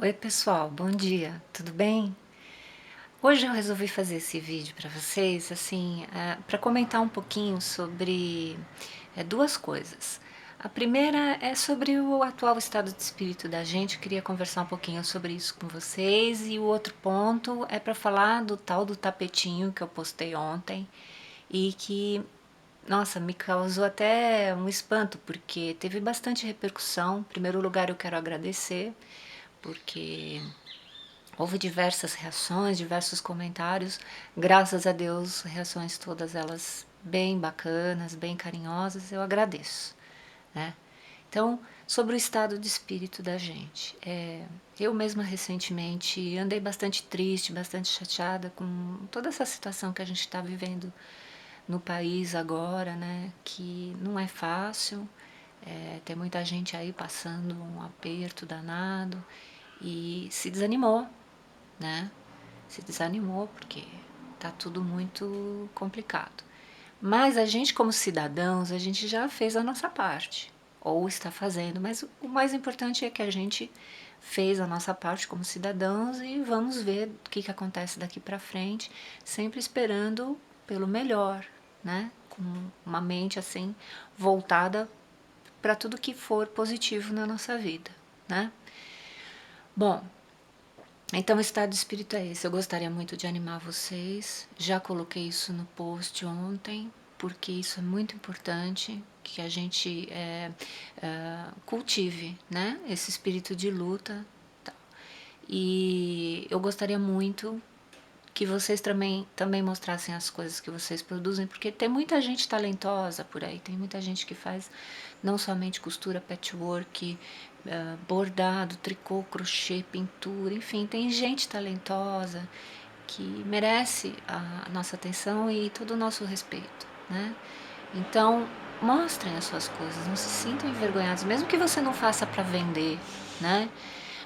Oi pessoal, bom dia, tudo bem? Hoje eu resolvi fazer esse vídeo para vocês, assim, para comentar um pouquinho sobre duas coisas. A primeira é sobre o atual estado de espírito da gente, eu queria conversar um pouquinho sobre isso com vocês, e o outro ponto é para falar do tal do tapetinho que eu postei ontem e que, nossa, me causou até um espanto, porque teve bastante repercussão. Em primeiro lugar, eu quero agradecer, porque houve diversas reações, diversos comentários. Graças a Deus, reações todas elas bem bacanas, bem carinhosas, eu agradeço, né? Então, sobre o estado de espírito da gente. Eu mesma recentemente andei bastante triste, bastante chateada com toda essa situação que a gente está vivendo no país agora, né? Que não é fácil, tem muita gente aí passando um aperto danado e se desanimou, né? Se desanimou porque tá tudo muito complicado. Mas a gente, como cidadãos, a gente já fez a nossa parte, ou está fazendo, mas o mais importante é que a gente fez a nossa parte como cidadãos e vamos ver o que acontece daqui para frente, sempre esperando pelo melhor, né? Com uma mente assim voltada para tudo que for positivo na nossa vida, né? Bom, então, o estado de espírito é esse. Eu gostaria muito de animar vocês. Já coloquei isso no post ontem, porque isso é muito importante que a gente cultive, né? Esse espírito de luta. Tal. E eu gostaria muito que vocês também mostrassem as coisas que vocês produzem, porque tem muita gente talentosa por aí, tem muita gente que faz não somente costura, patchwork, bordado, tricô, crochê, pintura, enfim, tem gente talentosa que merece a nossa atenção e todo o nosso respeito, né? Então, mostrem as suas coisas, não se sintam envergonhados, mesmo que você não faça para vender, né?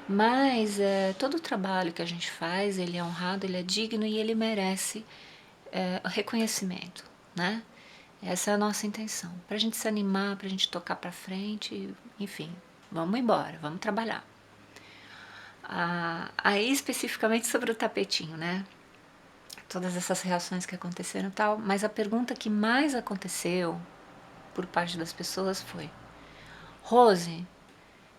Mas todo o trabalho que a gente faz, ele é honrado, ele é digno e ele merece reconhecimento, né? Essa é a nossa intenção, para a gente se animar, para a gente tocar para frente, enfim, vamos embora, vamos trabalhar. Aí especificamente sobre o tapetinho, né? Todas essas reações que aconteceram e tal, mas a pergunta que mais aconteceu por parte das pessoas foi: Rose,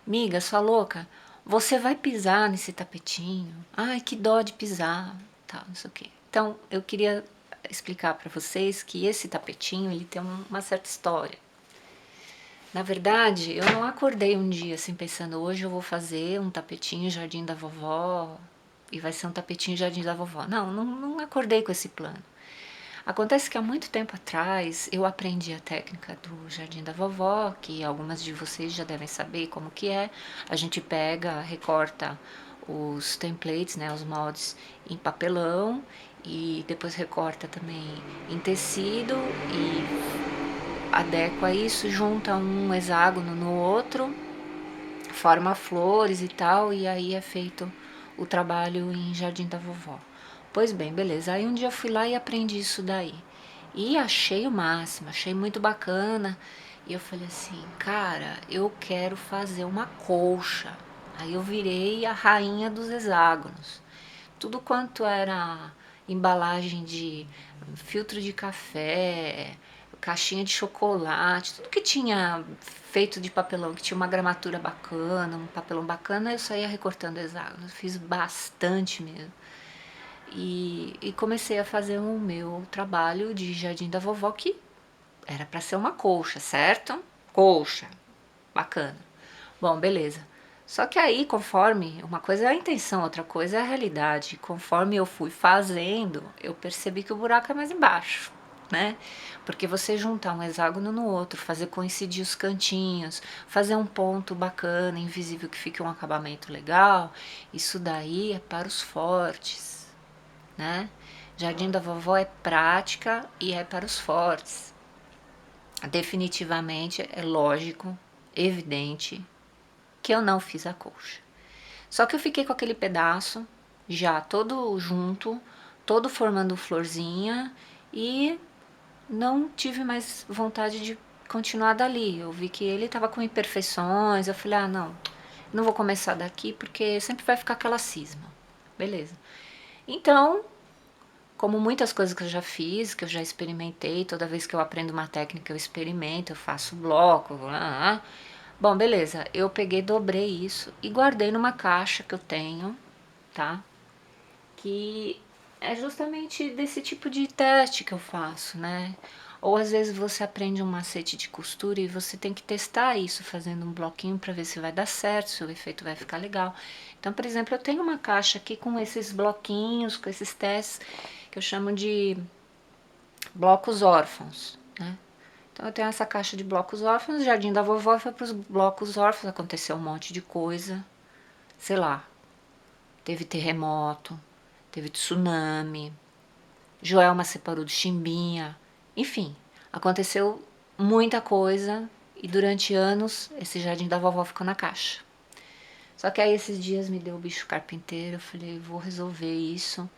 miga, sua louca, você vai pisar nesse tapetinho? Ai, que dó de pisar, tal, não sei o quê. Então, eu queria explicar para vocês que esse tapetinho, ele tem uma certa história. Na verdade, eu não acordei um dia assim pensando, hoje eu vou fazer um tapetinho Jardim da Vovó e vai ser um tapetinho Jardim da Vovó. Não acordei com esse plano. Acontece que há muito tempo atrás eu aprendi a técnica do Jardim da Vovó, que algumas de vocês já devem saber como que é. A gente pega, recorta os templates, né, os moldes em papelão e depois recorta também em tecido e adequa isso, junta um hexágono no outro, forma flores e tal, e aí é feito o trabalho em Jardim da Vovó. Pois bem, beleza. Aí um dia eu fui lá e aprendi isso daí. E achei o máximo, achei muito bacana. E eu falei assim, cara, eu quero fazer uma colcha. Aí eu virei a rainha dos hexágonos. Tudo quanto era embalagem de filtro de café, caixinha de chocolate, tudo que tinha feito de papelão, que tinha uma gramatura bacana, um papelão bacana, eu saía recortando hexágonos. Fiz bastante mesmo. E comecei a fazer o meu trabalho de Jardim da Vovó, que era para ser uma colcha, certo? Colcha, bacana. Bom, beleza. Só que aí, conforme uma coisa é a intenção, outra coisa é a realidade. Conforme eu fui fazendo, eu percebi que o buraco é mais embaixo, né? Porque você juntar um hexágono no outro, fazer coincidir os cantinhos, fazer um ponto bacana, invisível, que fique um acabamento legal, isso daí é para os fortes, né? Jardim da Vovó é prática e é para os fortes. Definitivamente é lógico, evidente, que eu não fiz a colcha. Só que eu fiquei com aquele pedaço já todo junto, todo formando florzinha e não tive mais vontade de continuar dali. Eu vi que ele estava com imperfeições, eu falei, ah, não, não vou começar daqui porque sempre vai ficar aquela cisma. Beleza. Então, como muitas coisas que eu já fiz, que eu já experimentei, toda vez que eu aprendo uma técnica eu experimento, eu faço bloco, bom, beleza, eu peguei, dobrei isso e guardei numa caixa que eu tenho, tá? Que é justamente desse tipo de teste que eu faço, né? Ou às vezes você aprende um macete de costura e você tem que testar isso fazendo um bloquinho para ver se vai dar certo, se o efeito vai ficar legal. Então, por exemplo, eu tenho uma caixa aqui com esses bloquinhos, com esses testes que eu chamo de blocos órfãos, né? Então eu tenho essa caixa de blocos órfãos, o Jardim da Vovó foi para os blocos órfãos, aconteceu um monte de coisa, sei lá, teve terremoto, teve tsunami, Joelma separou do Chimbinha, enfim, aconteceu muita coisa e durante anos esse Jardim da Vovó ficou na caixa. Só que aí esses dias me deu o bicho carpinteiro, eu falei, vou resolver isso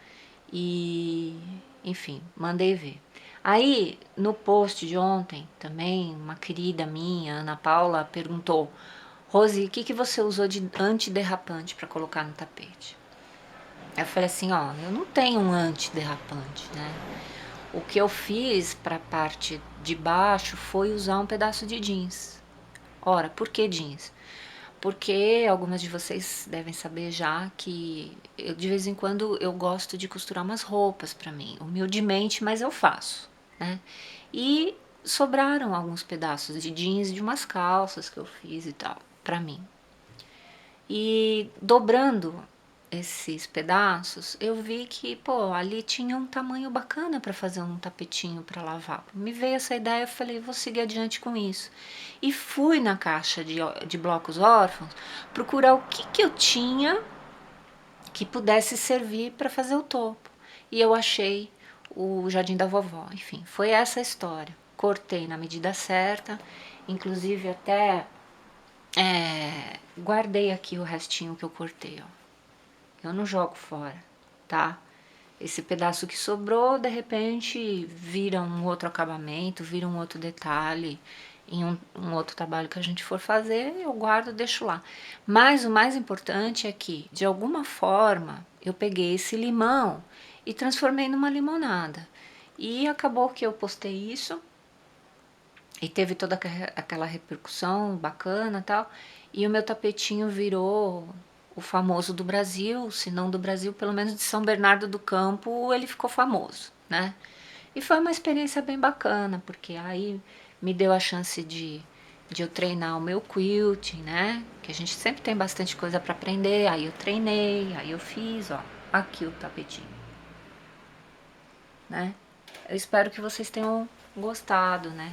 e, enfim, mandei ver. Aí, no post de ontem, também, uma querida minha, Ana Paula, perguntou, Rose, o que você usou de antiderrapante para colocar no tapete? Eu falei assim, ó, eu não tenho um antiderrapante, né? O que eu fiz para a parte de baixo foi usar um pedaço de jeans. Ora, por que jeans? Porque algumas de vocês devem saber já que eu, de vez em quando eu gosto de costurar umas roupas para mim, humildemente, mas eu faço, né? E sobraram alguns pedaços de jeans de umas calças que eu fiz e tal, para mim. E dobrando esses pedaços, eu vi que, pô, ali tinha um tamanho bacana para fazer um tapetinho para lavar. Me veio essa ideia, eu falei, vou seguir adiante com isso. E fui na caixa de blocos órfãos procurar o que eu tinha que pudesse servir para fazer o topo. E eu achei o Jardim da Vovó. Enfim, foi essa a história. Cortei na medida certa, inclusive até guardei aqui o restinho que eu cortei, ó. Eu não jogo fora, tá? Esse pedaço que sobrou, de repente, vira um outro acabamento, vira um outro detalhe em um outro trabalho que a gente for fazer, eu guardo e deixo lá. Mas o mais importante é que, de alguma forma, eu peguei esse limão e transformei numa limonada. E acabou que eu postei isso e teve toda aquela repercussão bacana e tal. E o meu tapetinho virou o famoso do Brasil, se não do Brasil, pelo menos de São Bernardo do Campo, ele ficou famoso, né? E foi uma experiência bem bacana, porque aí me deu a chance de eu treinar o meu quilting, né? Que a gente sempre tem bastante coisa para aprender. Aí eu treinei, aí eu fiz, ó, aqui o tapetinho, né? Eu espero que vocês tenham gostado, né?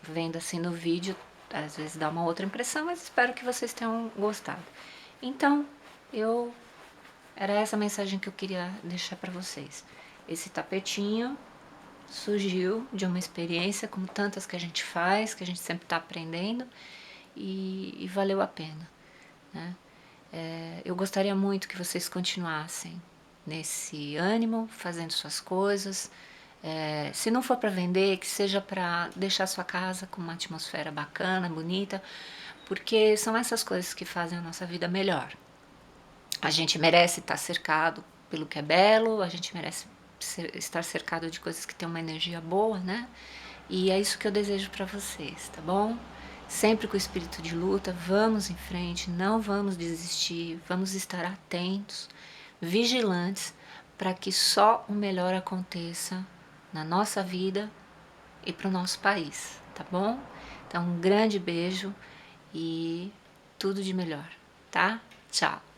Vendo assim no vídeo, às vezes dá uma outra impressão, mas espero que vocês tenham gostado. Então, era essa a mensagem que eu queria deixar para vocês. Esse tapetinho surgiu de uma experiência, como tantas que a gente faz, que a gente sempre está aprendendo, e valeu a pena, né? Eu gostaria muito que vocês continuassem nesse ânimo, fazendo suas coisas. Se não for para vender, que seja para deixar sua casa com uma atmosfera bacana, bonita, porque são essas coisas que fazem a nossa vida melhor. A gente merece estar cercado pelo que é belo, a gente merece estar cercado de coisas que têm uma energia boa, né? E é isso que eu desejo para vocês, tá bom? Sempre com o espírito de luta, vamos em frente, não vamos desistir, vamos estar atentos, vigilantes, para que só o melhor aconteça na nossa vida e para o nosso país, tá bom? Então, um grande beijo e tudo de melhor, tá? Tchau!